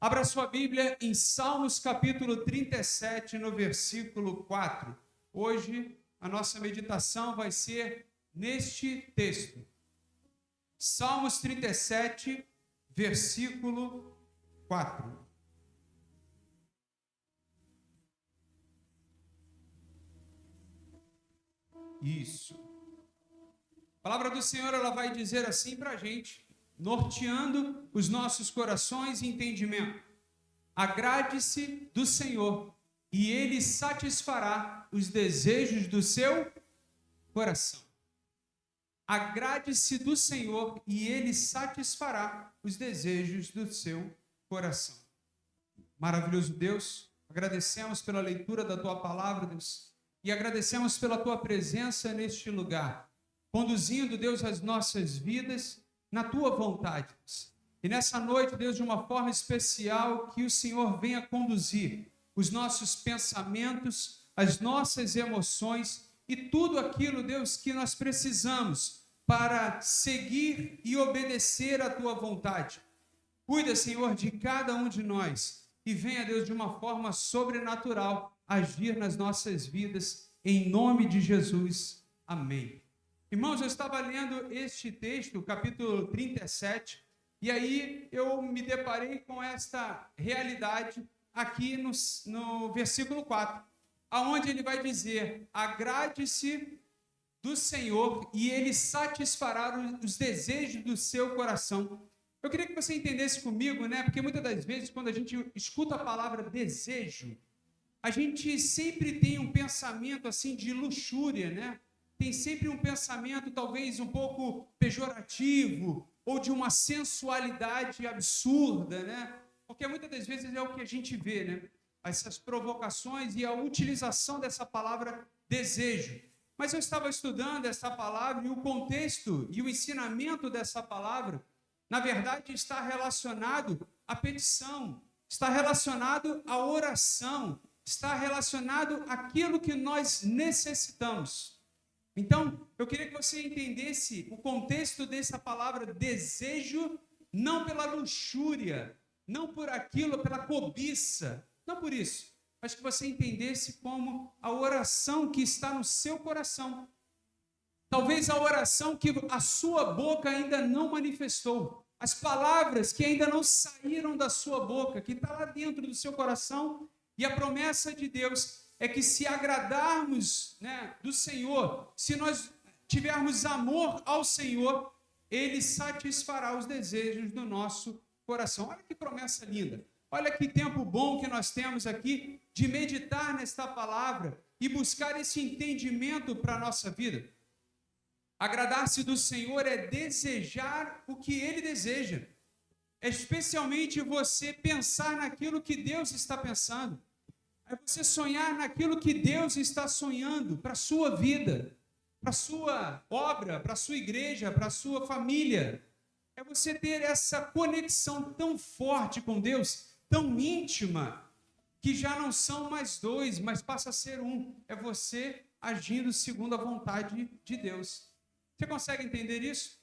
Abra sua Bíblia em Salmos capítulo 37, no versículo 4. Hoje a nossa meditação vai ser neste texto. Salmos 37, versículo 4. Isso. A palavra do Senhor, ela vai dizer assim para a gente, norteando os nossos corações e entendimento. Agrade-se do Senhor, e Ele satisfará os desejos do seu coração. Agrade-se do Senhor, e Ele satisfará os desejos do seu coração. Maravilhoso Deus, agradecemos pela leitura da Tua palavra, Deus, e agradecemos pela Tua presença neste lugar, conduzindo, Deus, as nossas vidas na Tua vontade. E nessa noite, Deus, de uma forma especial, que o Senhor venha conduzir os nossos pensamentos, as nossas emoções e tudo aquilo, Deus, que nós precisamos para seguir e obedecer à Tua vontade. Cuida, Senhor, de cada um de nós e venha, Deus, de uma forma sobrenatural agir nas nossas vidas, em nome de Jesus. Amém. Irmãos, eu estava lendo este texto, capítulo 37, e aí eu me deparei com esta realidade aqui no versículo 4, aonde ele vai dizer: agrade-se do Senhor e Ele satisfará os desejos do seu coração. Eu queria que você entendesse comigo, né? Porque muitas das vezes, quando a gente escuta a palavra desejo, a gente sempre tem um pensamento assim de luxúria, né? Tem sempre um pensamento talvez um pouco pejorativo ou de uma sensualidade absurda, né? Porque muitas das vezes é o que a gente vê, né? Essas provocações e a utilização dessa palavra desejo. Mas eu estava estudando essa palavra e o contexto e o ensinamento dessa palavra, na verdade, está relacionado à petição, está relacionado à oração, está relacionado àquilo que nós necessitamos. Então, eu queria que você entendesse o contexto dessa palavra desejo, não pela luxúria, não por aquilo, pela cobiça, não por isso, mas que você entendesse como a oração que está no seu coração. Talvez a oração que a sua boca ainda não manifestou, as palavras que ainda não saíram da sua boca, que está lá dentro do seu coração, e a promessa de Deus é que se agradarmos, né, do Senhor, se nós tivermos amor ao Senhor, Ele satisfará os desejos do nosso coração. Olha que promessa linda. Olha que tempo bom que nós temos aqui de meditar nesta palavra e buscar esse entendimento para a nossa vida. Agradar-se do Senhor é desejar o que Ele deseja. É especialmente você pensar naquilo que Deus está pensando. É você sonhar naquilo que Deus está sonhando para a sua vida, para a sua obra, para a sua igreja, para a sua família. É você ter essa conexão tão forte com Deus, tão íntima, que já não são mais dois, mas passa a ser um. É você agindo segundo a vontade de Deus. Você consegue entender isso?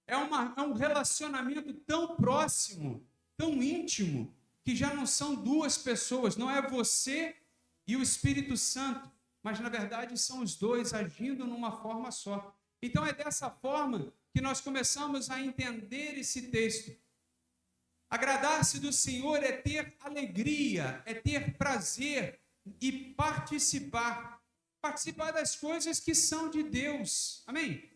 É um relacionamento tão próximo, tão íntimo, que já não são duas pessoas, não é você e o Espírito Santo, mas na verdade são os dois agindo numa forma só. Então é dessa forma que nós começamos a entender esse texto. Agradar-se do Senhor é ter alegria, é ter prazer e participar das coisas que são de Deus. Amém?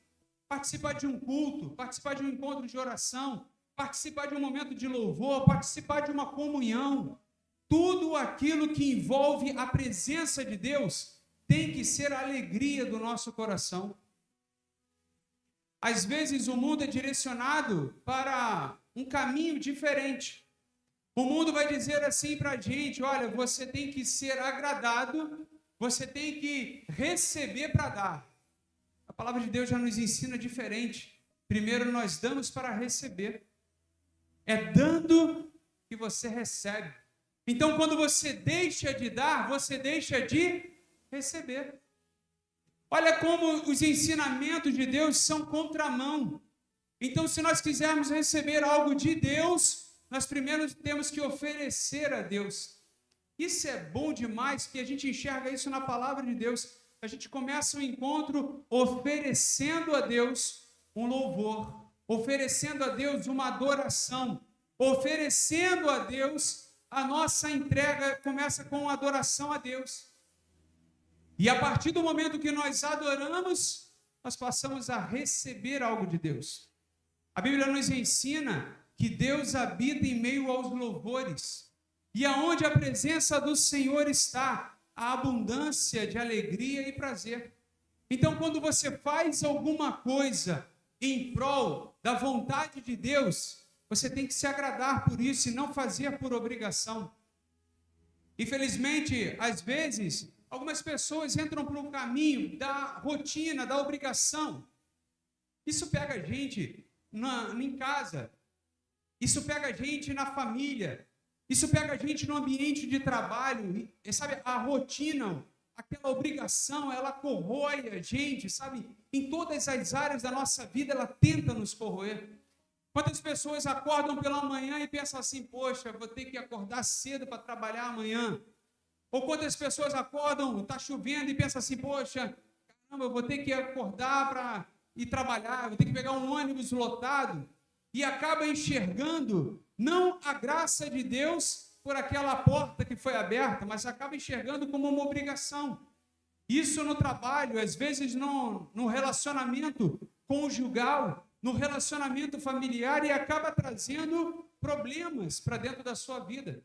Participar de um culto, participar de um encontro de oração, participar de um momento de louvor, participar de uma comunhão. Tudo aquilo que envolve a presença de Deus tem que ser a alegria do nosso coração. Às vezes o mundo é direcionado para um caminho diferente. O mundo vai dizer assim para a gente: olha, você tem que ser agradado, você tem que receber para dar. A palavra de Deus já nos ensina diferente. Primeiro nós damos para receber. É dando que você recebe. Então, quando você deixa de dar, você deixa de receber. Olha como os ensinamentos de Deus são contramão. Então, se nós quisermos receber algo de Deus, nós primeiro temos que oferecer a Deus. Isso é bom demais, que a gente enxerga isso na palavra de Deus. A gente começa o encontro oferecendo a Deus um louvor, oferecendo a Deus uma adoração, oferecendo a Deus a nossa entrega. Começa com adoração a Deus. E a partir do momento que nós adoramos, nós passamos a receber algo de Deus. A Bíblia nos ensina que Deus habita em meio aos louvores. E aonde a presença do Senhor está, a abundância de alegria e prazer. Então, quando você faz alguma coisa em prol da vontade de Deus, você tem que se agradar por isso e não fazer por obrigação. Infelizmente, às vezes, algumas pessoas entram para o caminho da rotina, da obrigação. Isso pega a gente em casa, isso pega a gente na família, isso pega a gente no ambiente de trabalho. E, sabe, a rotina, aquela obrigação, ela corrói a gente, sabe? Em todas as áreas da nossa vida, ela tenta nos corroer. Quantas pessoas acordam pela manhã e pensam assim, poxa, vou ter que acordar cedo para trabalhar amanhã. Ou quantas pessoas acordam, está chovendo e pensam assim, poxa, caramba, eu vou ter que acordar para ir trabalhar, vou ter que pegar um ônibus lotado. E acaba enxergando não a graça de Deus por aquela porta que foi aberta, mas acaba enxergando como uma obrigação. Isso no trabalho, às vezes no relacionamento conjugal, no relacionamento familiar, e acaba trazendo problemas para dentro da sua vida.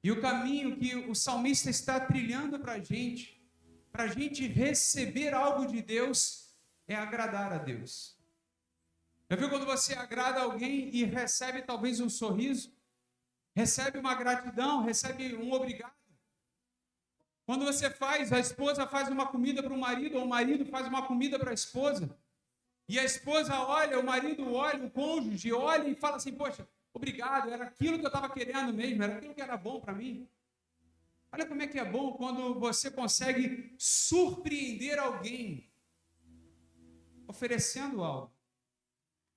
E o caminho que o salmista está trilhando para a gente receber algo de Deus, é agradar a Deus. Já viu quando você agrada alguém e recebe talvez um sorriso, recebe uma gratidão, recebe um obrigado? Quando você a esposa faz uma comida para o marido, ou o marido faz uma comida para a esposa, e a esposa olha, o marido olha, o cônjuge olha e fala assim, poxa, obrigado, era aquilo que eu estava querendo mesmo, era aquilo que era bom para mim. Olha como é que é bom quando você consegue surpreender alguém, oferecendo algo.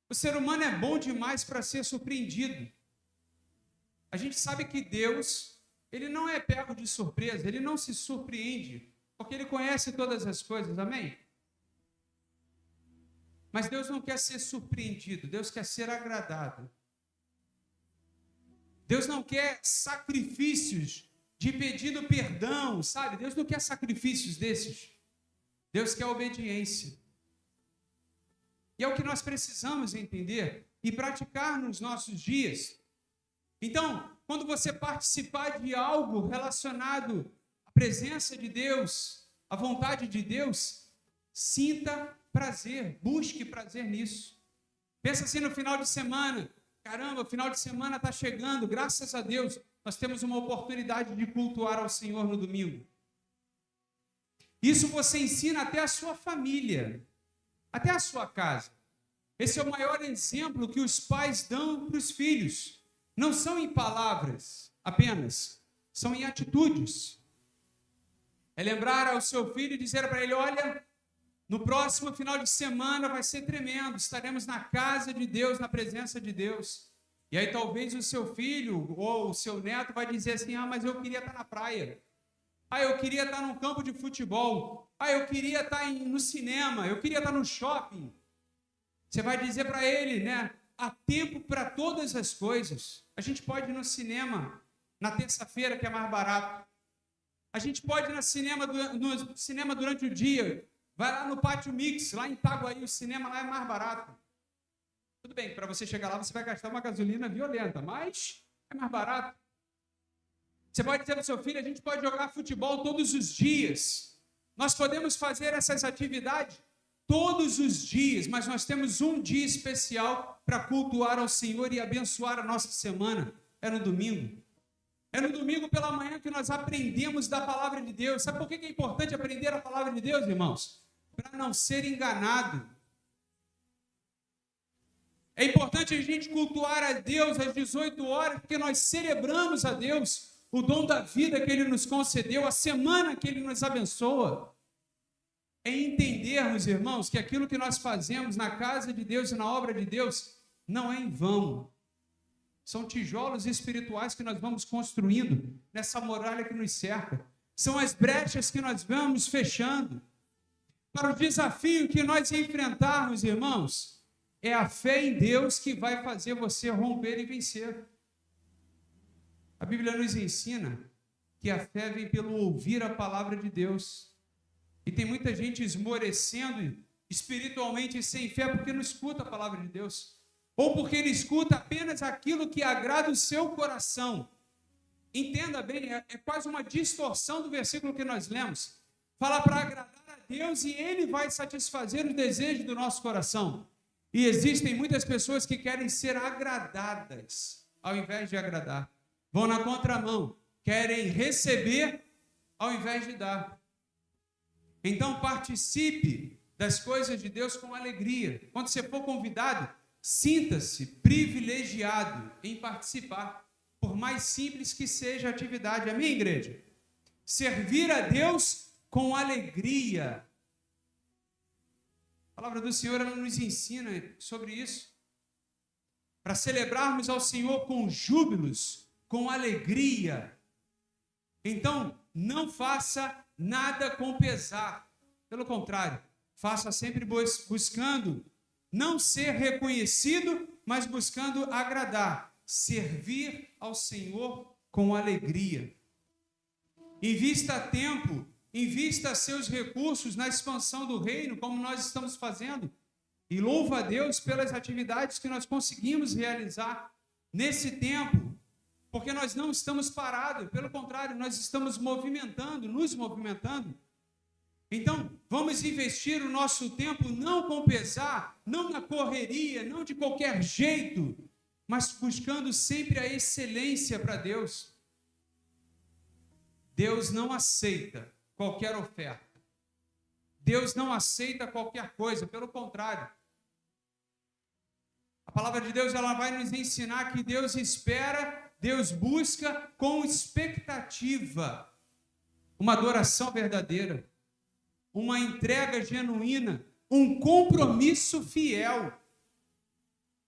O ser humano é bom demais para ser surpreendido. A gente sabe que Deus, ele não é pego de surpresa, ele não se surpreende, porque ele conhece todas as coisas, amém? Mas Deus não quer ser surpreendido, Deus quer ser agradado. Deus não quer sacrifícios de pedido perdão, sabe? Deus não quer sacrifícios desses. Deus quer obediência. E é o que nós precisamos entender e praticar nos nossos dias. Então, quando você participar de algo relacionado à presença de Deus, à vontade de Deus, sinta prazer, busque prazer nisso. Pensa assim no final de semana, caramba, o final de semana está chegando, graças a Deus, nós temos uma oportunidade de cultuar ao Senhor no domingo. Isso você ensina até a sua família, até a sua casa. Esse é o maior exemplo que os pais dão para os filhos. Não são em palavras apenas, são em atitudes. É lembrar ao seu filho e dizer para ele, olha, no próximo final de semana vai ser tremendo, estaremos na casa de Deus, na presença de Deus. E aí talvez o seu filho ou o seu neto vai dizer assim, mas eu queria estar na praia. Eu queria estar num campo de futebol. Eu queria estar no cinema, eu queria estar no shopping. Você vai dizer para ele, né? Há tempo para todas as coisas. A gente pode ir no cinema na terça-feira, que é mais barato. A gente pode ir no cinema durante o dia. Vai lá no Pátio Mix, lá em Itaguaí, o cinema lá é mais barato. Tudo bem, para você chegar lá, você vai gastar uma gasolina violenta, mas é mais barato. Você pode dizer para o seu filho, a gente pode jogar futebol todos os dias. Nós podemos fazer essas atividades todos os dias, mas nós temos um dia especial para cultuar ao Senhor e abençoar a nossa semana. É no domingo. É no domingo pela manhã que nós aprendemos da palavra de Deus. Sabe por que é importante aprender a palavra de Deus, irmãos? Para não ser enganado. É importante a gente cultuar a Deus às 18 horas, porque nós celebramos a Deus o dom da vida que Ele nos concedeu, a semana que Ele nos abençoa. É entendermos, irmãos, que aquilo que nós fazemos na casa de Deus e na obra de Deus não é em vão. São tijolos espirituais que nós vamos construindo nessa muralha que nos cerca. São as brechas que nós vamos fechando. Para o desafio que nós enfrentarmos, irmãos, é a fé em Deus que vai fazer você romper e vencer. A Bíblia nos ensina que a fé vem pelo ouvir a palavra de Deus. E tem muita gente esmorecendo espiritualmente sem fé porque não escuta a palavra de Deus. Ou porque ele escuta apenas aquilo que agrada o seu coração. Entenda bem, é quase uma distorção do versículo que nós lemos. Fala para agradar a Deus e Ele vai satisfazer os desejos do nosso coração. E existem muitas pessoas que querem ser agradadas, ao invés de agradar. Vão na contramão, querem receber, ao invés de dar. Então participe das coisas de Deus com alegria. Quando você for convidado, sinta-se privilegiado em participar, por mais simples que seja a atividade. Amém, igreja? Servir a Deus com alegria. A palavra do Senhor, ela nos ensina sobre isso. Para celebrarmos ao Senhor com júbilos, com alegria. Então, não faça nada com pesar. Pelo contrário, faça sempre buscando não ser reconhecido, mas buscando agradar, servir ao Senhor com alegria. Invista tempo, invista seus recursos na expansão do reino, como nós estamos fazendo, e louva a Deus pelas atividades que nós conseguimos realizar nesse tempo, porque nós não estamos parados, pelo contrário, nós estamos movimentando, nos movimentando. Então, vamos investir o nosso tempo não com pesar, não na correria, não de qualquer jeito, mas buscando sempre a excelência para Deus. Deus não aceita qualquer oferta. Deus não aceita qualquer coisa, pelo contrário. A palavra de Deus, ela vai nos ensinar que Deus espera, Deus busca com expectativa uma adoração verdadeira, uma entrega genuína, um compromisso fiel.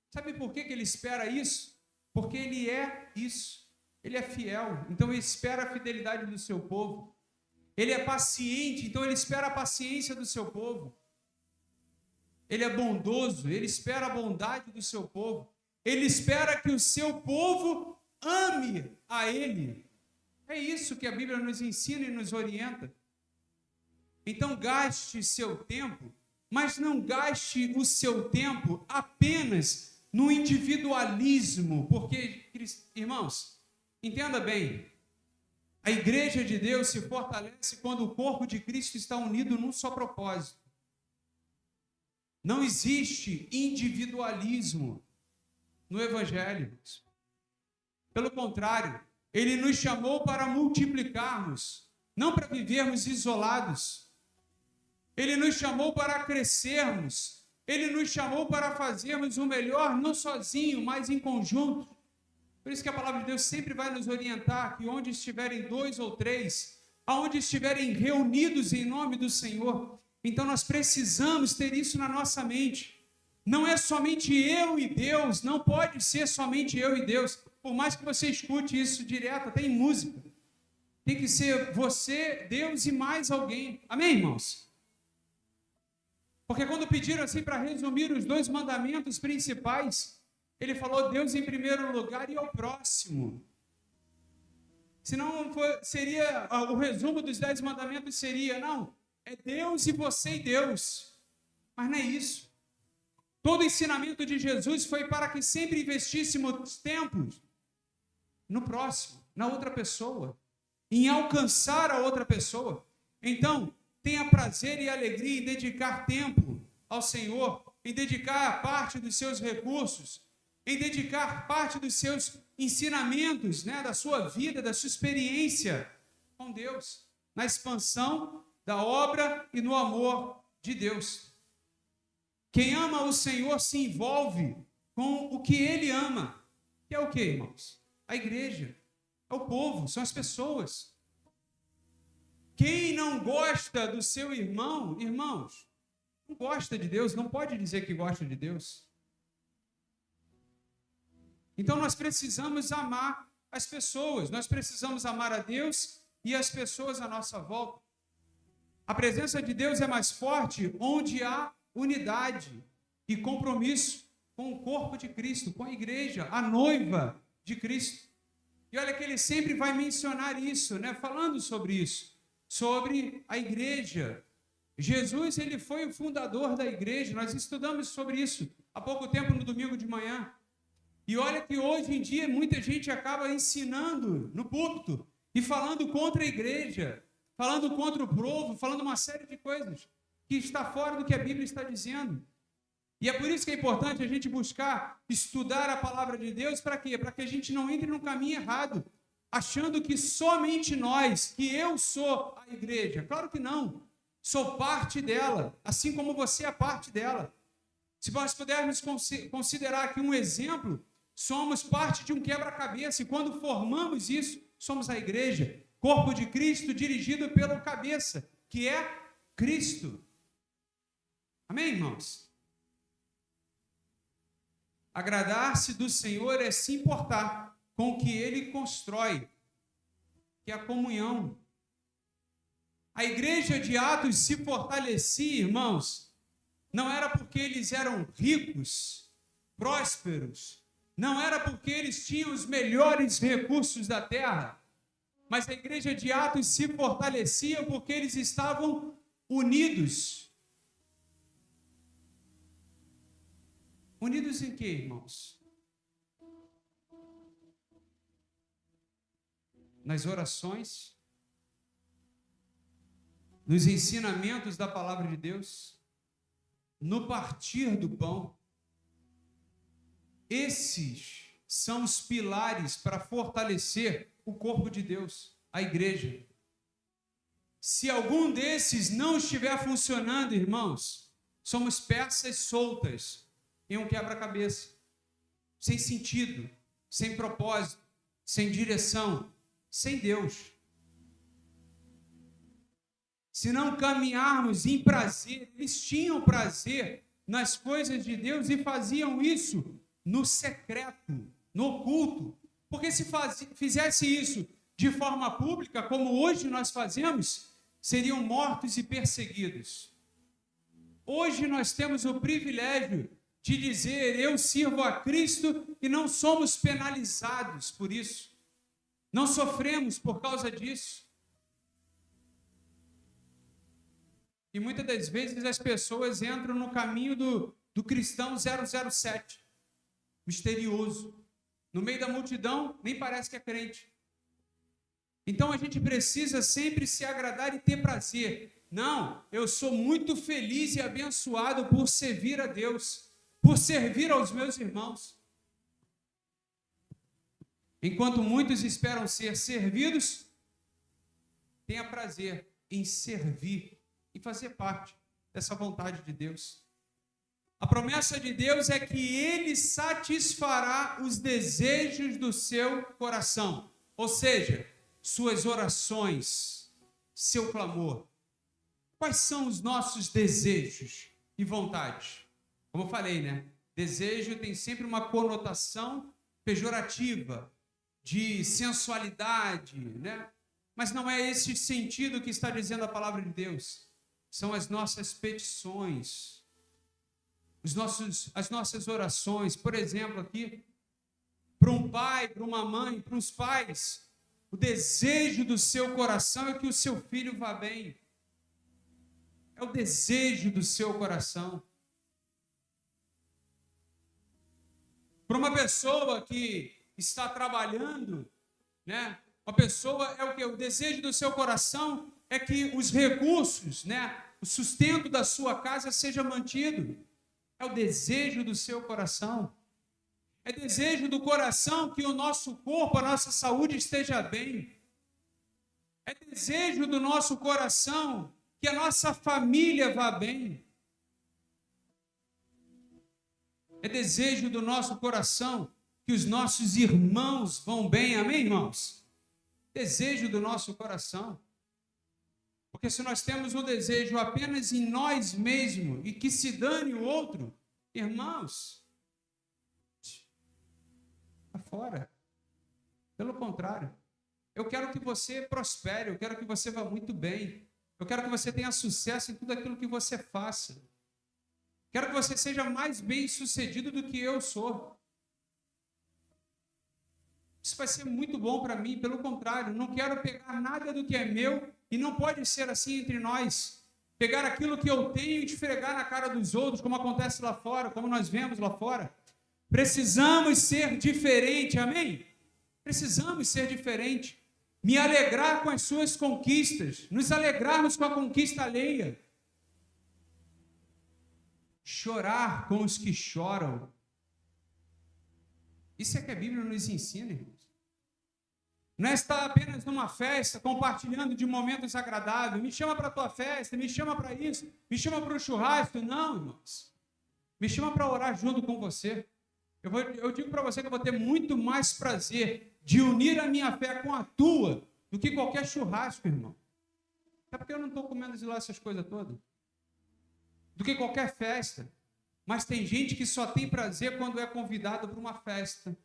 Sabe por que ele espera isso? Porque ele é isso. Ele é fiel, então ele espera a fidelidade do seu povo. Ele é paciente, então ele espera a paciência do seu povo. Ele é bondoso, ele espera a bondade do seu povo. Ele espera que o seu povo ame a ele. É isso que a Bíblia nos ensina e nos orienta. Então gaste seu tempo, mas não gaste o seu tempo apenas no individualismo, porque, irmãos, entenda bem, a igreja de Deus se fortalece quando o corpo de Cristo está unido num só propósito. Não existe individualismo no Evangelho. Pelo contrário, ele nos chamou para multiplicarmos, não para vivermos isolados. Ele nos chamou para crescermos. Ele nos chamou para fazermos o melhor, não sozinho, mas em conjunto. Por isso que a palavra de Deus sempre vai nos orientar que onde estiverem 2 ou 3, aonde estiverem reunidos em nome do Senhor, então nós precisamos ter isso na nossa mente. Não é somente eu e Deus, não pode ser somente eu e Deus. Por mais que você escute isso direto, até em música. Tem que ser você, Deus e mais alguém. Amém, irmãos? Porque quando pediram assim para resumir os 2 mandamentos principais, ele falou Deus em primeiro lugar e ao próximo. Senão seria, o resumo dos 10 mandamentos seria, não, é Deus e você e Deus. Mas não é isso. Todo o ensinamento de Jesus foi para que sempre investíssemos tempo no próximo, na outra pessoa, em alcançar a outra pessoa. Então, tenha prazer e alegria em dedicar tempo ao Senhor, em dedicar parte dos seus recursos, em dedicar parte dos seus ensinamentos, da sua vida, da sua experiência com Deus, na expansão da obra e no amor de Deus. Quem ama o Senhor se envolve com o que Ele ama. Que é o que, irmãos? A igreja, é o povo, são as pessoas. Quem não gosta do seu irmão, irmãos, não gosta de Deus, não pode dizer que gosta de Deus. Então nós precisamos amar as pessoas, nós precisamos amar a Deus e as pessoas à nossa volta. A presença de Deus é mais forte onde há unidade e compromisso com o corpo de Cristo, com a igreja, a noiva de Cristo. E olha que ele sempre vai mencionar isso, né? Falando sobre isso, sobre a igreja. Jesus, ele foi o fundador da igreja, nós estudamos sobre isso há pouco tempo no domingo de manhã. E olha que hoje em dia muita gente acaba ensinando no púlpito e falando contra a igreja, falando contra o povo, falando uma série de coisas que está fora do que a Bíblia está dizendo. E é por isso que é importante a gente buscar estudar a palavra de Deus, para quê? Para que a gente não entre no caminho errado, achando que somente nós, que eu sou a igreja. Claro que não. Sou parte dela, assim como você é parte dela. Se nós pudermos considerar aqui um exemplo, somos parte de um quebra-cabeça, e quando formamos isso, somos a igreja, corpo de Cristo, dirigido pelo cabeça, que é Cristo. Amém, irmãos? Agradar-se do Senhor é se importar com o que Ele constrói, que é a comunhão. A igreja de Atos se fortalecia, irmãos, não era porque eles eram ricos, prósperos, não era porque eles tinham os melhores recursos da terra, mas a igreja de Atos se fortalecia porque eles estavam unidos. Unidos em quê, irmãos? Nas orações, nos ensinamentos da palavra de Deus, no partir do pão. Esses são os pilares para fortalecer o corpo de Deus, a igreja. Se algum desses não estiver funcionando, irmãos, somos peças soltas em um quebra-cabeça, sem sentido, sem propósito, sem direção, sem Deus. Se não caminharmos em prazer, eles tinham prazer nas coisas de Deus e faziam isso no secreto, no oculto. Porque se fizesse isso de forma pública, como hoje nós fazemos, seriam mortos e perseguidos. Hoje nós temos o privilégio de dizer, eu sirvo a Cristo, e não somos penalizados por isso. Não sofremos por causa disso. E muitas das vezes as pessoas entram no caminho do cristão 007, misterioso. No meio da multidão, nem parece que é crente. Então a gente precisa sempre se agradar e ter prazer. Não, eu sou muito feliz e abençoado por servir a Deus, por servir aos meus irmãos. Enquanto muitos esperam ser servidos, tenha prazer em servir e fazer parte dessa vontade de Deus. A promessa de Deus é que Ele satisfará os desejos do seu coração, ou seja, suas orações, seu clamor. Quais são os nossos desejos e vontades? Como eu falei, né? Desejo tem sempre uma conotação pejorativa, de sensualidade, né? Mas não é esse sentido que está dizendo a palavra de Deus. São as nossas petições, as nossas orações. Por exemplo, aqui, para um pai, para uma mãe, para os pais, o desejo do seu coração é que o seu filho vá bem. É o desejo do seu coração. Para uma pessoa que está trabalhando, né? Uma pessoa é o que? O desejo do seu coração é que os recursos, né? O sustento da sua casa seja mantido. É o desejo do seu coração. É desejo do coração que o nosso corpo, a nossa saúde esteja bem. É desejo do nosso coração que a nossa família vá bem. É desejo do nosso coração que os nossos irmãos vão bem. Amém, irmãos? Desejo do nosso coração. Porque se nós temos um desejo apenas em nós mesmos e que se dane o outro, irmãos, Está fora. Pelo contrário, eu quero que você prospere, eu quero que você vá muito bem, eu quero que você tenha sucesso em tudo aquilo que você faça. Quero que você seja mais bem-sucedido do que eu sou. Isso vai ser muito bom para mim, pelo contrário, não quero pegar nada do que é meu, e não pode ser assim entre nós. Pegar aquilo que eu tenho e esfregar na cara dos outros, como acontece lá fora, como nós vemos lá fora. Precisamos ser diferente, amém? Precisamos ser diferente. Me alegrar com as suas conquistas, nos alegrarmos com a conquista alheia. Chorar com os que choram. Isso é que a Bíblia nos ensina, irmãos. Não é estar apenas numa festa, compartilhando de momentos agradáveis. Me chama para a tua festa, me chama para isso, me chama para o churrasco. Não, irmãos. Me chama para orar junto com você. Eu digo para você que eu vou ter muito mais prazer de unir a minha fé com a tua do que qualquer churrasco, irmão. É porque eu não estou comendo de lá essas coisas todas. Do que qualquer festa. Mas tem gente que só tem prazer quando é convidado para uma festa,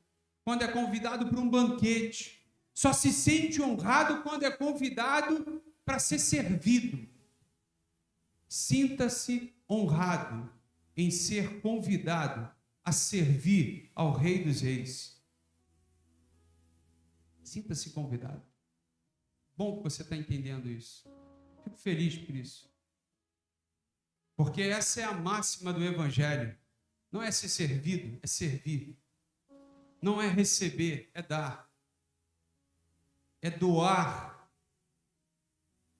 quando é convidado para um banquete. Só se sente honrado quando é convidado para ser servido. Sinta-se honrado em ser convidado a servir ao Rei dos Reis. Sinta-se convidado. Bom que você está entendendo isso. Fico feliz por isso. Porque essa é a máxima do Evangelho. Não é ser servido, é servir. Não é receber, é dar. É doar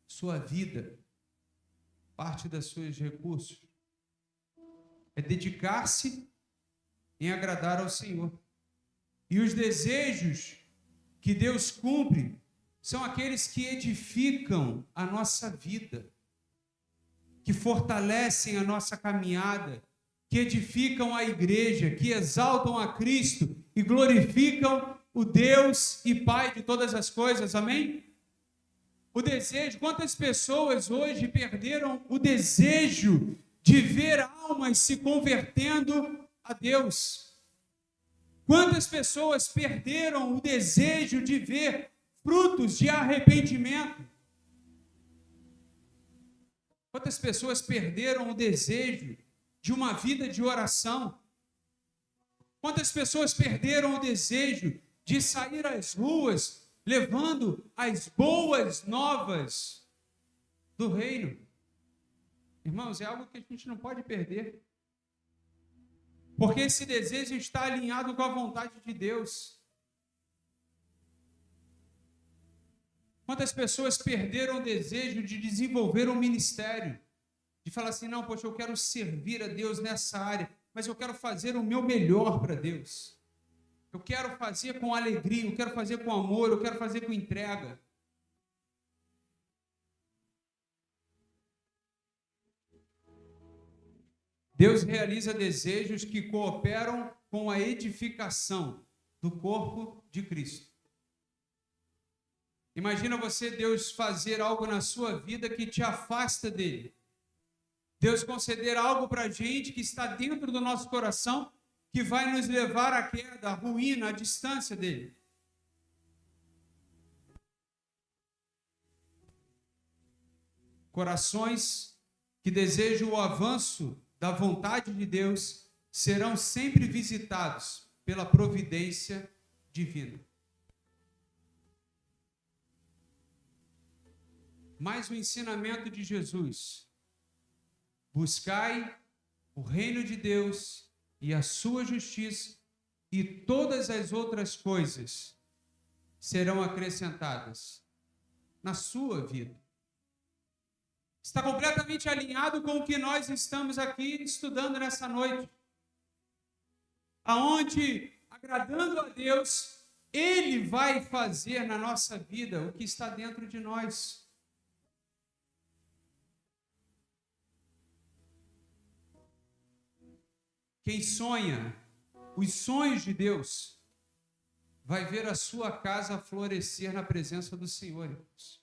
sua vida, parte dos seus recursos. É dedicar-se em agradar ao Senhor. E os desejos que Deus cumpre são aqueles que edificam a nossa vida, que fortalecem a nossa caminhada, que edificam a igreja, que exaltam a Cristo e glorificam o Deus e Pai de todas as coisas, amém? O desejo, quantas pessoas hoje perderam o desejo de ver almas se convertendo a Deus? Quantas pessoas perderam o desejo de ver frutos de arrependimento? Quantas pessoas perderam o desejo de uma vida de oração? Quantas pessoas perderam o desejo de sair às ruas levando as boas novas do reino? Irmãos, é algo que a gente não pode perder. Porque esse desejo está alinhado com a vontade de Deus. Quantas pessoas perderam o desejo de desenvolver um ministério? De falar assim, não, poxa, eu quero servir a Deus nessa área, mas eu quero fazer o meu melhor para Deus. Eu quero fazer com alegria, eu quero fazer com amor, eu quero fazer com entrega. Deus realiza desejos que cooperam com a edificação do corpo de Cristo. Imagina você, Deus, fazer algo na sua vida que te afasta dele. Deus conceder algo para a gente que está dentro do nosso coração, que vai nos levar à queda, à ruína, à distância dele. Corações que desejam o avanço da vontade de Deus serão sempre visitados pela providência divina. Mais um ensinamento de Jesus: buscai o reino de Deus e a sua justiça, e todas as outras coisas serão acrescentadas na sua vida. Está completamente alinhado com o que nós estamos aqui estudando nessa noite. Aonde, agradando a Deus, Ele vai fazer na nossa vida o que está dentro de nós. Quem sonha os sonhos de Deus vai ver a sua casa florescer na presença do Senhor, irmãos.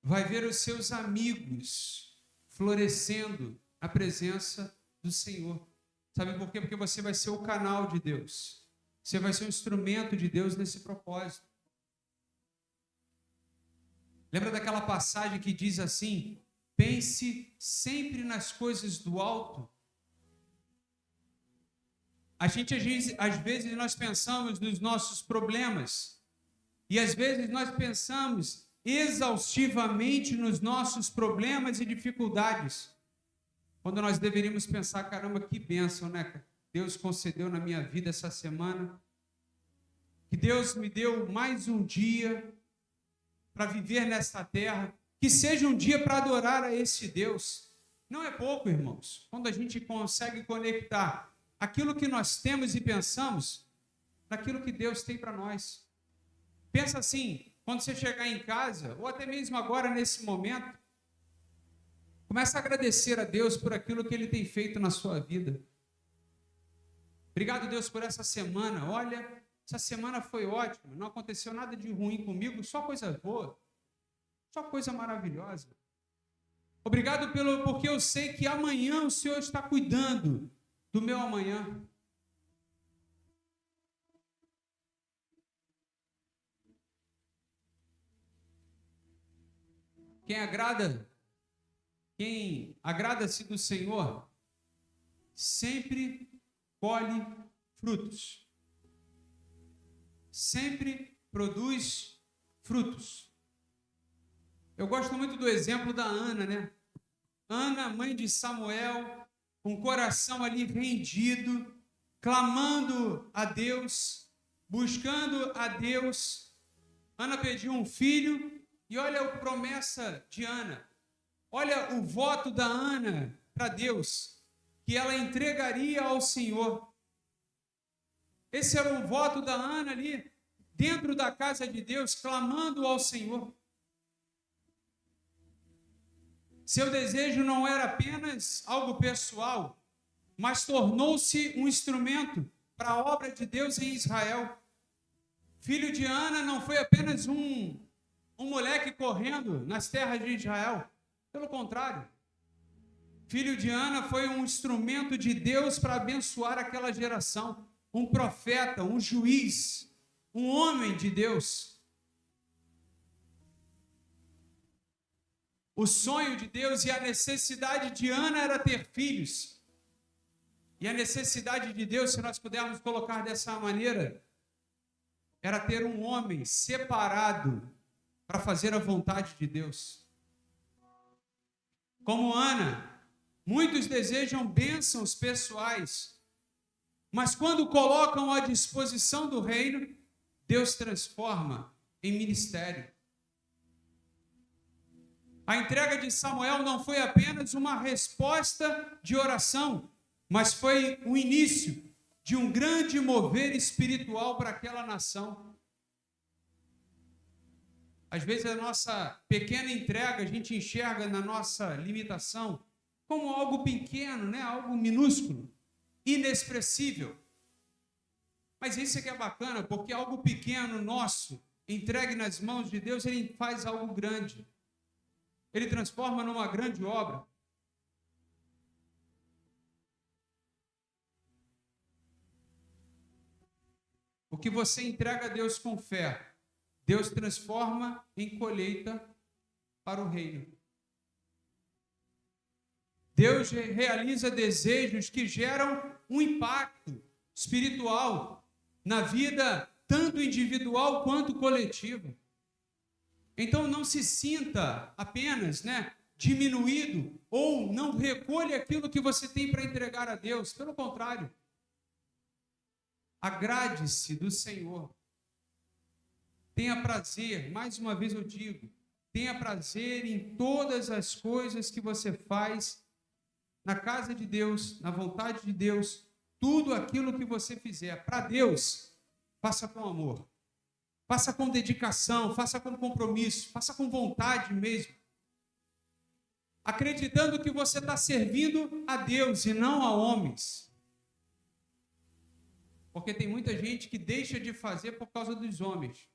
Vai ver os seus amigos florescendo na presença do Senhor. Sabe por quê? Porque você vai ser o canal de Deus. Você vai ser um instrumento de Deus nesse propósito. Lembra daquela passagem que diz assim: pense sempre nas coisas do alto? Às vezes nós pensamos nos nossos problemas, e às vezes nós pensamos exaustivamente nos nossos problemas e dificuldades, quando nós deveríamos pensar: caramba, que bênção, né? Deus concedeu na minha vida essa semana, que Deus me deu mais um dia para viver nesta terra, que seja um dia para adorar a esse Deus. Não é pouco, irmãos, quando a gente consegue conectar aquilo que nós temos e pensamos naquilo que Deus tem para nós. Pensa assim, quando você chegar em casa, ou até mesmo agora nesse momento, começa a agradecer a Deus por aquilo que Ele tem feito na sua vida. Obrigado, Deus, por essa semana. Olha, essa semana foi ótima, não aconteceu nada de ruim comigo, só coisa boa, só coisa maravilhosa. Obrigado porque eu sei que amanhã o Senhor está cuidando do meu amanhã. Quem agrada-se do Senhor, sempre colhe frutos. Sempre produz frutos. Eu gosto muito do exemplo da Ana, né? Ana, mãe de Samuel, com o coração ali rendido, clamando a Deus, buscando a Deus. Ana pediu um filho, e olha a promessa de Ana. Olha o voto da Ana para Deus, que ela entregaria ao Senhor. Esse era o voto da Ana ali, dentro da casa de Deus, clamando ao Senhor. Seu desejo não era apenas algo pessoal, mas tornou-se um instrumento para a obra de Deus em Israel. Filho de Ana não foi apenas um moleque correndo nas terras de Israel. Pelo contrário, filho de Ana foi um instrumento de Deus para abençoar aquela geração. Um profeta, um juiz, um homem de Deus. O sonho de Deus e a necessidade de Ana era ter filhos. E a necessidade de Deus, se nós pudermos colocar dessa maneira, era ter um homem separado para fazer a vontade de Deus. Como Ana, muitos desejam bênçãos pessoais, mas quando colocam à disposição do reino, Deus transforma em ministério. A entrega de Samuel não foi apenas uma resposta de oração, mas foi o início de um grande mover espiritual para aquela nação. Às vezes a nossa pequena entrega, a gente enxerga na nossa limitação como algo pequeno, né? Algo minúsculo, inexpressível. Mas isso é que é bacana, porque algo pequeno nosso, entregue nas mãos de Deus, Ele faz algo grande. Ele transforma numa grande obra. O que você entrega a Deus com fé, Deus transforma em colheita para o reino. Deus realiza desejos que geram um impacto espiritual na vida tanto individual quanto coletiva. Então não se sinta apenas, diminuído ou não recolha aquilo que você tem para entregar a Deus. Pelo contrário, agrade-se do Senhor. Tenha prazer, mais uma vez eu digo, tenha prazer em todas as coisas que você faz na casa de Deus, na vontade de Deus, tudo aquilo que você fizer para Deus, faça com amor. Faça com dedicação, faça com compromisso, faça com vontade mesmo. Acreditando que você está servindo a Deus e não a homens. Porque tem muita gente que deixa de fazer por causa dos homens.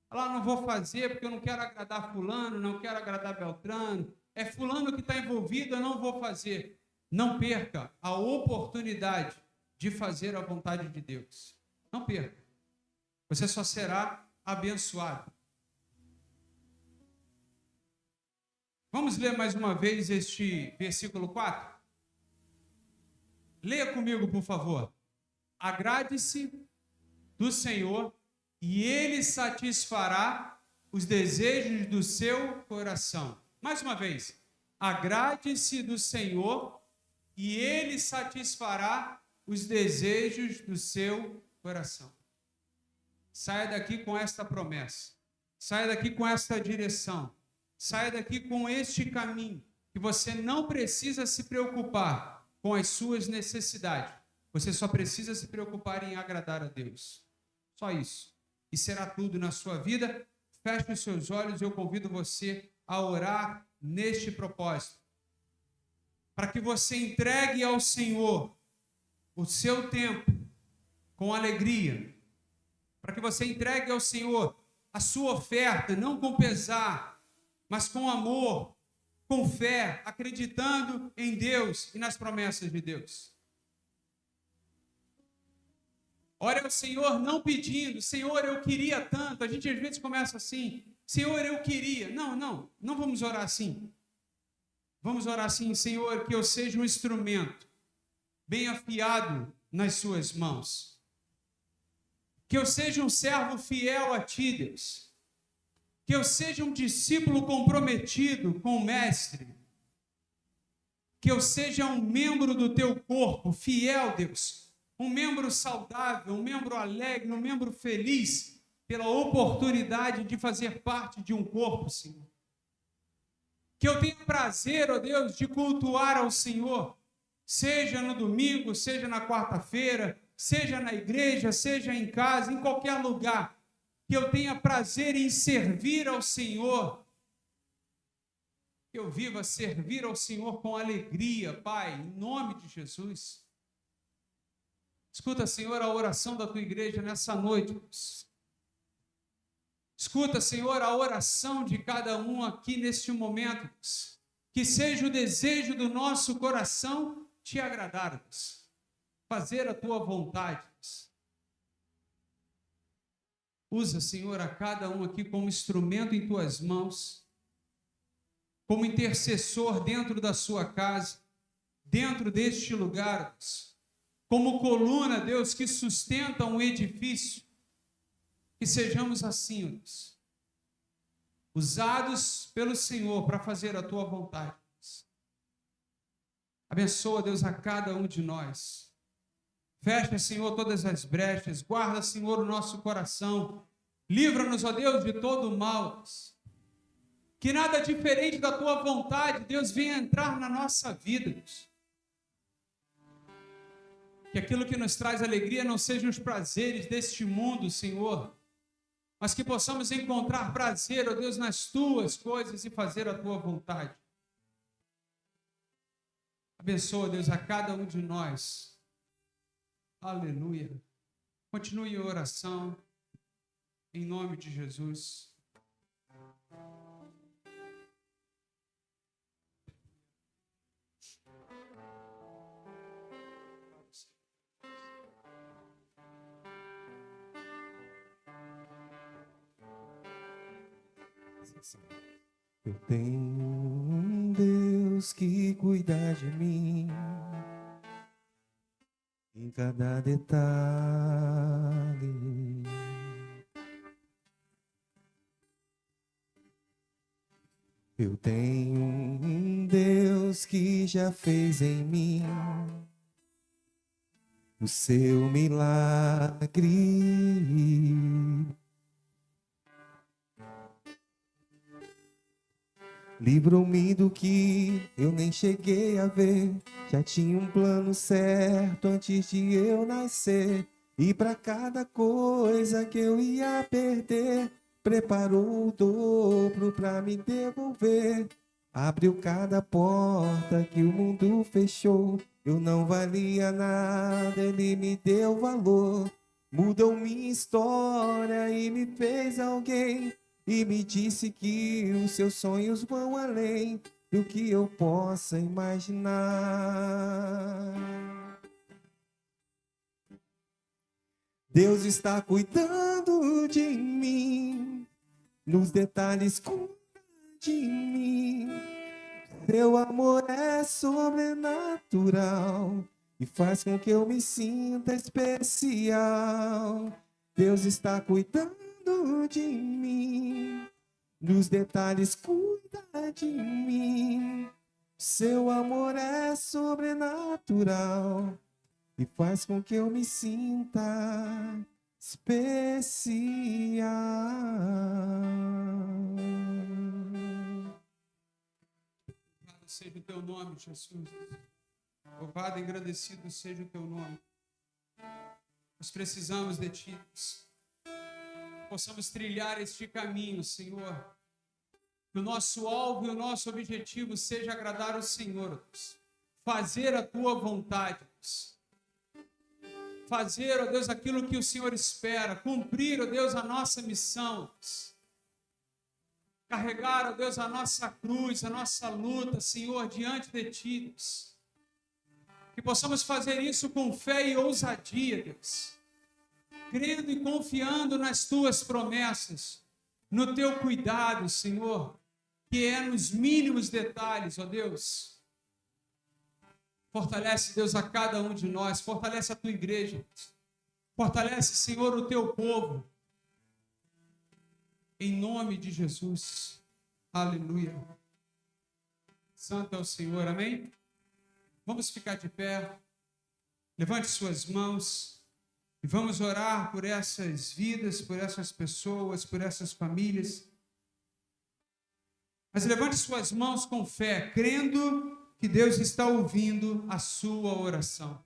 Fala, não vou fazer porque eu não quero agradar fulano, não quero agradar Beltrano. É fulano que está envolvido, eu não vou fazer. Não perca a oportunidade de fazer a vontade de Deus. Não perca. Você só será abençoado. Vamos ler mais uma vez este versículo 4? Leia comigo, por favor. Agrade-se do Senhor e Ele satisfará os desejos do seu coração. Mais uma vez. Agrade-se do Senhor e Ele satisfará os desejos do seu coração. Saia daqui com esta promessa. Saia daqui com esta direção. Saia daqui com este caminho, que você não precisa se preocupar com as suas necessidades. Você só precisa se preocupar em agradar a Deus. Só isso. E será tudo na sua vida. Feche os seus olhos e eu convido você a orar neste propósito. Para que você entregue ao Senhor o seu tempo com alegria. Para que você entregue ao Senhor a sua oferta, não com pesar, mas com amor, com fé, acreditando em Deus e nas promessas de Deus. Ore ao Senhor não pedindo, Senhor, eu queria tanto. A gente às vezes começa assim, Senhor, eu queria. Não vamos orar assim. Vamos orar assim, Senhor, que eu seja um instrumento bem afiado nas suas mãos. Que eu seja um servo fiel a ti, Deus. Que eu seja um discípulo comprometido com o Mestre. Que eu seja um membro do teu corpo, fiel, Deus. Um membro saudável, um membro alegre, um membro feliz pela oportunidade de fazer parte de um corpo, Senhor. Que eu tenha prazer, ó Deus, de cultuar ao Senhor, seja no domingo, seja na quarta-feira, seja na igreja, seja em casa, em qualquer lugar. Que eu tenha prazer em servir ao Senhor. Que eu viva servir ao Senhor com alegria, Pai, em nome de Jesus. Escuta, Senhor, a oração da tua igreja nessa noite. Escuta, Senhor, a oração de cada um aqui neste momento. Que seja o desejo do nosso coração te agradar, fazer a tua vontade. Usa, Senhor, a cada um aqui como instrumento em tuas mãos, como intercessor dentro da sua casa, dentro deste lugar, como coluna, Deus, que sustenta um edifício. Que sejamos assim, Deus, usados pelo Senhor para fazer a tua vontade. Abençoa, Deus, a cada um de nós. Fecha, Senhor, todas as brechas. Guarda, Senhor, o nosso coração. Livra-nos, ó Deus, de todo o mal. Que nada diferente da tua vontade, Deus, venha entrar na nossa vida, Deus. Que aquilo que nos traz alegria não sejam os prazeres deste mundo, Senhor, mas que possamos encontrar prazer, ó Deus, nas tuas coisas e fazer a tua vontade. Abençoa, Deus, a cada um de nós. Aleluia. Continue em oração, em nome de Jesus. Eu tenho um Deus que cuida de mim em cada detalhe. Eu tenho um Deus que já fez em mim o seu milagre. Livrou-me do que eu nem cheguei a ver. Já tinha um plano certo antes de eu nascer. E para cada coisa que eu ia perder, preparou o dobro para me devolver. Abriu cada porta que o mundo fechou. Eu não valia nada, ele me deu valor. Mudou minha história e me fez alguém. E me disse que os seus sonhos vão além. do que eu possa imaginar. Deus está cuidando de mim, nos detalhes cuida de mim. Seu amor é sobrenatural e faz com que eu me sinta especial. Deus está cuidando de mim, nos detalhes cuida de mim. Seu amor é sobrenatural e faz com que eu me sinta especial. Louvado seja o teu nome, Jesus. Louvado e agradecido seja o teu nome. Nós precisamos de ti, Deus. Possamos trilhar este caminho, Senhor. Que o nosso alvo e o nosso objetivo seja agradar o Senhor, Deus. Fazer a tua vontade, Deus. Fazer, ó Deus, aquilo que o Senhor espera. Cumprir, ó Deus, a nossa missão, Deus. Carregar, ó Deus, a nossa cruz, a nossa luta, Senhor, diante de ti, Deus. Que possamos fazer isso com fé e ousadia, Deus. Crendo e confiando nas tuas promessas, no teu cuidado, Senhor, que é nos mínimos detalhes, ó Deus. Fortalece, Deus, a cada um de nós, fortalece a tua igreja, fortalece, Senhor, o teu povo, em nome de Jesus, aleluia. Santo é o Senhor, amém? Vamos ficar de pé, levante suas mãos e vamos orar por essas vidas, por essas pessoas, por essas famílias. Mas levante suas mãos com fé, crendo que Deus está ouvindo a sua oração.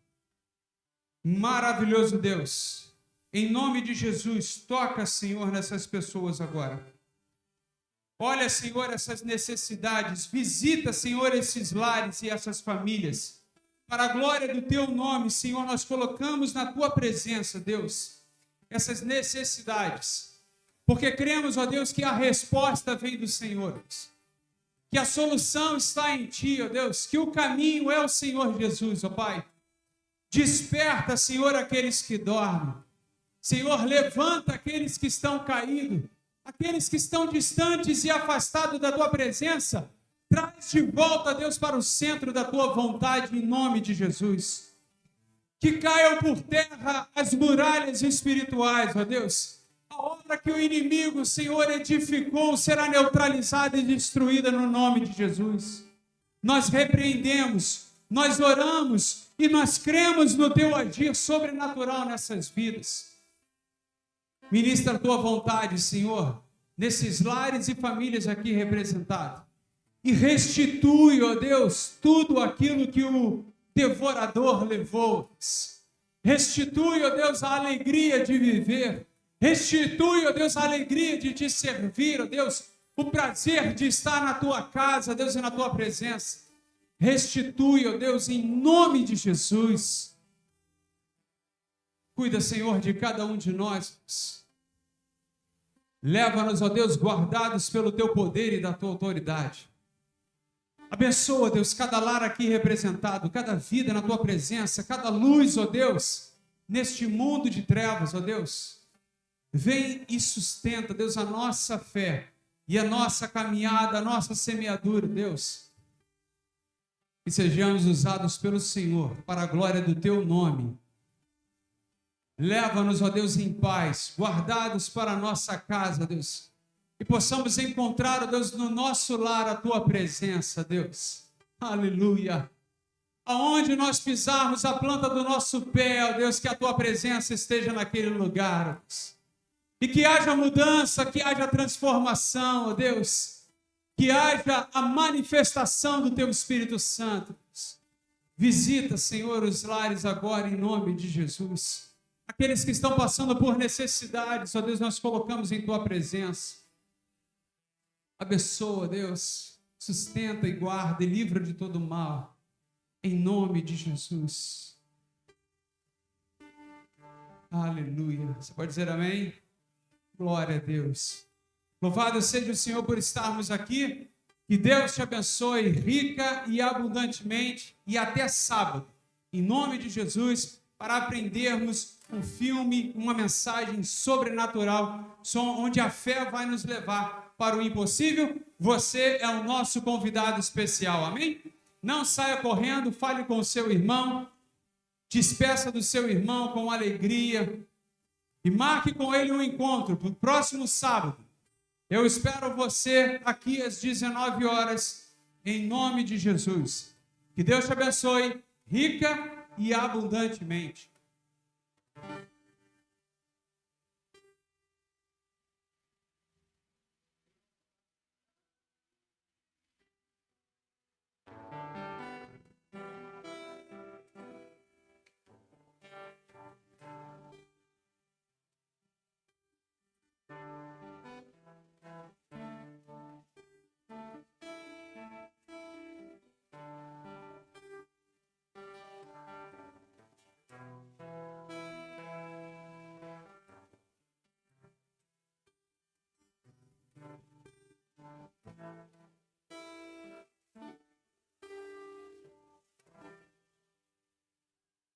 Maravilhoso Deus, em nome de Jesus, toca, Senhor, nessas pessoas agora. Olha, Senhor, essas necessidades, visita, Senhor, esses lares e essas famílias. Para a glória do teu nome, Senhor, nós colocamos na tua presença, Deus, essas necessidades. Porque cremos, ó Deus, que a resposta vem do Senhor, Deus. Que a solução está em ti, ó Deus, que o caminho é o Senhor Jesus, ó Pai. Desperta, Senhor, aqueles que dormem. Senhor, levanta aqueles que estão caídos, aqueles que estão distantes e afastados da tua presença. Traz de volta, Deus, para o centro da tua vontade, em nome de Jesus. Que caiam por terra as muralhas espirituais, ó Deus. A obra que o inimigo, Senhor, edificou será neutralizada e destruída no nome de Jesus. Nós repreendemos, nós oramos e nós cremos no teu agir sobrenatural nessas vidas. Ministra a tua vontade, Senhor, nesses lares e famílias aqui representados. E restitui, ó Deus, tudo aquilo que o devorador levou. Restitui, ó Deus, a alegria de viver. Restitui, ó Deus, a alegria de te servir, ó Deus, o prazer de estar na tua casa, Deus, e na tua presença. Restitui, ó Deus, em nome de Jesus. Cuida, Senhor, de cada um de nós. Leva-nos, ó Deus, guardados pelo teu poder e da tua autoridade. Abençoa, Deus, cada lar aqui representado, cada vida na tua presença, cada luz, ó Deus, neste mundo de trevas, ó Deus. Vem e sustenta, Deus, a nossa fé e a nossa caminhada, a nossa semeadura, Deus. Que sejamos usados pelo Senhor para a glória do teu nome. Leva-nos, ó Deus, em paz, guardados para a nossa casa, Deus. E possamos encontrar, ó Deus, no nosso lar a tua presença, Deus. Aleluia. Aonde nós pisarmos a planta do nosso pé, ó Deus, que a tua presença esteja naquele lugar, Deus. E que haja mudança, que haja transformação, ó Deus. Que haja a manifestação do teu Espírito Santo. Deus. Visita, Senhor, os lares agora em nome de Jesus. Aqueles que estão passando por necessidades, ó Deus, nós colocamos em tua presença. Abençoa, Deus. Sustenta e guarda e livra de todo mal. Em nome de Jesus. Aleluia. Você pode dizer amém? Glória a Deus. Louvado seja o Senhor por estarmos aqui. Que Deus te abençoe rica e abundantemente e até sábado, em nome de Jesus, para aprendermos um filme, uma mensagem sobrenatural, onde a fé vai nos levar para o impossível. Você é o nosso convidado especial, amém? Não saia correndo, fale com o seu irmão, despeça do seu irmão com alegria e marque com ele um encontro para o próximo sábado. Eu espero você aqui às 19 horas, em nome de Jesus. Que Deus te abençoe, rica e abundantemente.